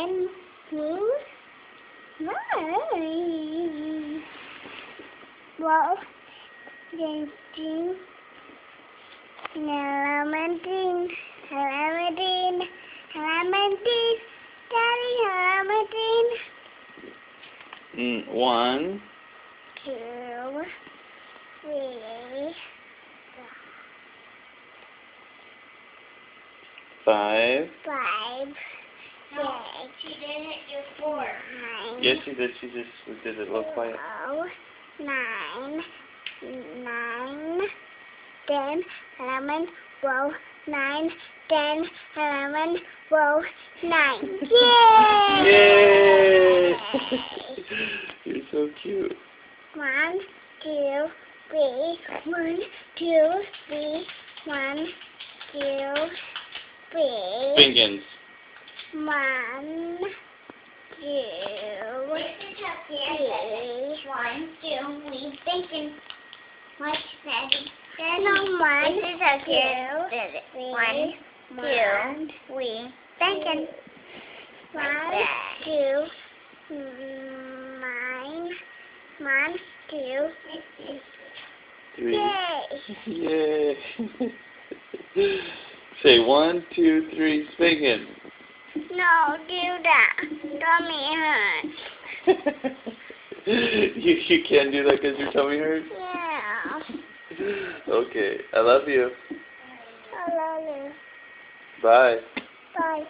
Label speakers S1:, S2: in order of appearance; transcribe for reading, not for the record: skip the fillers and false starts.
S1: One, two, nine. Well, Genting, Clementine, Clementine, Clementine, Daddy Clementine.
S2: One,
S1: Two, three,
S2: five.
S1: five,
S3: No, she didn't do four.
S1: nine.
S2: Yes, she did. She just did it a little quiet.
S1: 9, 10, 11, 12, 9, 10, 11, 12, 9. Yay!
S2: Yay! You're so cute.
S1: 1, 2, 3. 1, 2, 3. 1, 2, 3.
S2: Spinkins.
S1: 1, 2,
S3: This is up here. 1, 2, we thinking. What's that?
S1: no, 1,
S3: This is up here.
S1: 2,
S3: 1, 2, we thinking.
S1: 1, 2, 9, 1, 2,
S2: 3.
S1: yay!
S2: Yay! Say 1, 2, 3, Spinkins.
S1: No, do that. Tummy hurts.
S2: you can't do that because your tummy hurts?
S1: Yeah.
S2: Okay, I love you.
S1: I love you.
S2: Bye.
S1: Bye.